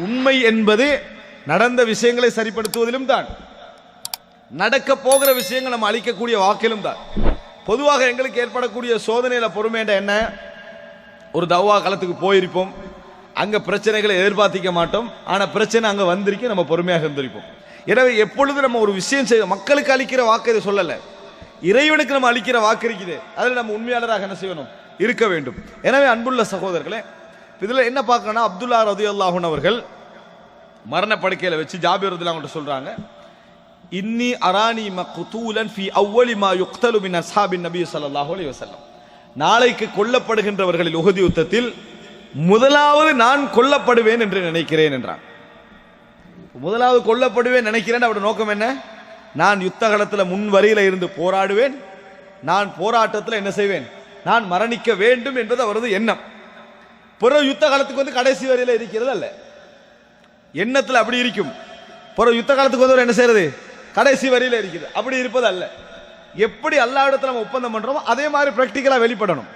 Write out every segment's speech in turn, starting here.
உண்மை என்பது நடந்த விஷயங்களை சரிப்படுத்துவதிலும் தான், நடக்க போகிற விஷயங்கள் நம்ம அளிக்கக்கூடிய வாக்கிலும் தான். பொதுவாக எங்களுக்கு ஏற்படக்கூடிய சோதனையில பொறுமைன்ற என்ன, ஒரு தவா களத்துக்கு போயிருப்போம், அங்க பிரச்சனைகளை எதிர்பார்த்திக்க மாட்டோம், ஆனா பிரச்சனை அங்க வந்திருக்கு, நம்ம பொறுமையாக இருந்திருப்போம். எனவே எப்பொழுது நம்ம ஒரு விஷயம் செய்ய மக்களுக்கு அளிக்கிற வாக்கு இதை சொல்லல, இறைவனுக்கு நம்ம அளிக்கிற வாக்கு இருக்குது, அதில் நம்ம உண்மையாளராக என்ன செய்யணும், இருக்க வேண்டும். எனவே அன்புள்ள சகோதரர்களே, இதுல என்ன பார்க்கணும்னா, அப்துல்லா ரலியல்லாஹு அன்ஹு அவர்கள் மரணப்படுக்கையில வச்சு ஜாபிர் ரலியல்லாஹு அன்ஹு சொல்றாங்க, இன்னி அரானி மக்தூலன் ஃபி அவ்வலி மா யுக்தலு மின் அஸ்ஹாபின் நபி ஸல்லல்லாஹு அலைஹி வஸல்லம், நாளைக்கு கொல்லப்படுகின்றவர்களில் உஹது யுத்தத்தில் முதலாவது நான் கொல்லப்படுவேன் என்று நினைக்கிறேன் என்றான். முதலாவது கொல்லப்படுவேன் நினைக்கிறேன், அவருடைய நோக்கம் என்ன, நான் யுத்த களத்தில் முன் வரியில இருந்து போராடுவேன், நான் போராட்டத்தில் என்ன செய்வேன், நான் மரணிக்க வேண்டும் என்பது அவரது எண்ணம். பிறகு யுத்த காலத்துக்கு வந்து கடைசி வரையில இருக்கிறது அல்ல, எண்ணத்தில் அப்படி இருக்கும். பிறகு யுத்த காலத்துக்கு வந்து என்ன செய்யறது, கடைசி வரையில இருக்குது, அப்படி இருப்பது அல்ல. எப்படி அல்லாஹ்விடத்தில் நம்ம ஒப்பந்தம் பண்றோமோ அதே மாதிரி பிராக்டிகலா வெளிப்படணும்.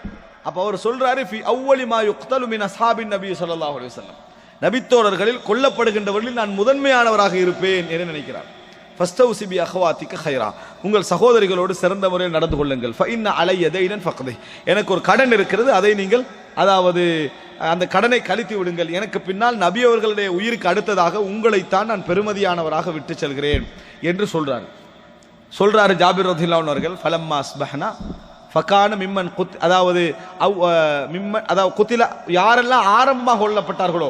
அப்ப அவர் சொல்றாரு, ஃபி அவ்வலி மா யுக்தலு மின் அஸ்ஹாபின் நபி ஸல்லல்லாஹு அலைஹி வஸல்லம், நபித்தோழர்களில் கொல்லப்படுகின்றவர்களில் நான் முதன்மையானவராக இருப்பேன் என்று நினைக்கிறார். ஃபஸ்தௌசி பி அஹ்வாத்திக கைரா, உங்கள் சகோதரிகளோடு சிறந்த முறையில் நடந்து கொள்ளுங்கள். ஃபஇன்ன அலைய தைனன் ஃபக்தி, எனக்கு ஒரு கடன் இருக்கிறது, அதை நீங்கள் அதாவது அந்த கடனை கழித்து விடுங்கள், எனக்கு பின்னால் நபி அவர்களுடைய உயிருக்கு அடுத்ததாக உங்களைத்தான் நான் பெருமதியானவராக விட்டு செல்கிறேன் என்று சொல்றாரு ஜாபிர் ரலியல்லாஹு அன்ஹு அவர்கள். ஃபலம்மா அஸ்பஹனா ஃபகான மிம்மன் குத், அதாவது மிம்மன், அதாவது குத்தில யாரெல்லாம் ஆரம்பமாக கொல்லப்பட்டார்களோ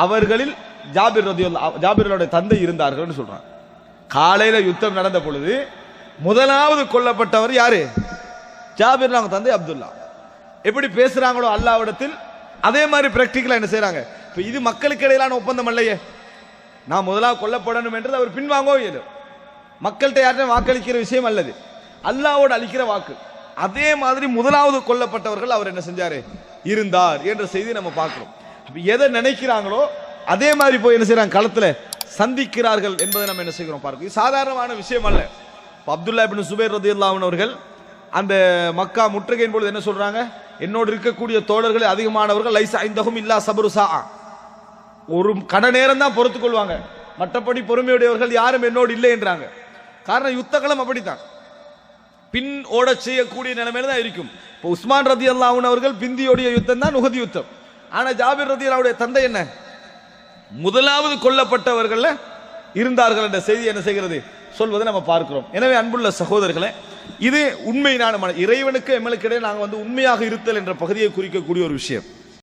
அவர்களில் ஜாபிர்களுடைய தந்தை இருந்தார்கள் சொல்றாங்க. காலையில யுத்தம் நடந்த பொழுது முதலாவது கொல்லப்பட்டவர் யாரு, ஜாபிர், அவங்க தந்தை அப்துல்லா. எப்படி பேசுறாங்களோ அல்லாஹ்விடத்தில் அதே மாதிரி பிராக்டிகலா என்ன செய்யறாங்க. இப்ப இது மக்களுக்கு இடையிலான ஒப்பந்தம் அல்லையே, நான் முதலாவது கொல்லப்படணும் என்றது அவர் பின்வாங்கவோ இல்லை, மக்கள்கிட்ட யார்ட்டையும் வாக்களிக்கிற விஷயம் அல்லது, அல்லாஹ்வோடு அளிக்கிற வாக்கு. அதே மாதிரி முதலாவது கொல்லப்பட்டவர்கள் அவர் என்ன செஞ்சாரு, இருந்தார் என்ற செய்தி நம்ம பார்க்கிறோம். எதை நினைக்கிறாங்களோ அதே மாதிரி போய் என்ன செய்யறாங்க, களத்துல சந்திக்கிறார்கள் என்பதை நம்ம என்ன செய்கிறோம் பார்க்கிறோம். இது சாதாரணமான விஷயம் அல்ல. அப்துல்லா இப்னு சுபைர் ரலியல்லாஹு அன்ஹு அவர்கள் அந்த மக்கா முற்றுகையின் பொழுது என்ன சொல்றாங்க, என்னோடு இருக்கக்கூடிய தோழர்கள் அதிகமானவர்கள் லைஸ ஐந்தஹும் இல்லா சப்ரு ஸாஅ, ஒரு கட நேரம் தான் பொறுத்துக் கொள்வாங்க, மற்றபடி பொறுமையுடையவர்கள் யாரும் என்னோடு இல்லை என்றாங்க. காரணம் யுத்த களம் அப்படித்தான், பின் ஓட செய்யக்கூடிய நிலைமையில தான் இருக்கும். இப்போ உஸ்மான் ரலியல்லாஹு அன்ஹு அவர்கள் பிந்தியோடைய யுத்தம் தான் உஹது யுத்தம். ஆனா ஜாபிர் ரலியல்லாஹுடைய தந்தை என்ன, முதலாவது கொல்லப்பட்டவர்கள் இருந்தார்கள் என்ற செய்தி என்ன செய்கிறது, சொல்வதை நம்ம பார்க்கிறோம். எனவே அன்புள்ள சகோதரர்களே, இது உண்மையான இறைவனுக்கு எம்மளுக்கிடையே நாங்கள் வந்து உண்மையாக இருத்தல் என்ற பகுதியை குறிக்கக்கூடிய ஒரு விஷயம்.